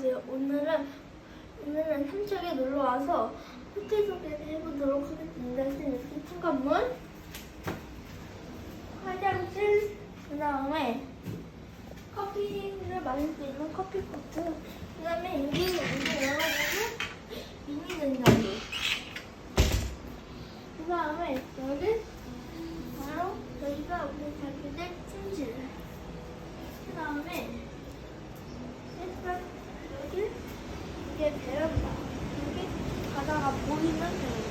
안녕하세요. 오늘은 삼척에 놀러 와서 호텔 소개를 해보도록 하겠습니다. 여기 현관문, 화장실, 그 다음에 커피를 마실 수 있는 커피포트, 그 다음에 여기는 이제 열어보면 미니 냉장고, 그 다음에 여기 바로 저희가 오늘 살게 될 침실, 그 다음에 여기 이게 베란다, 여기 바다가 보이는 베란다.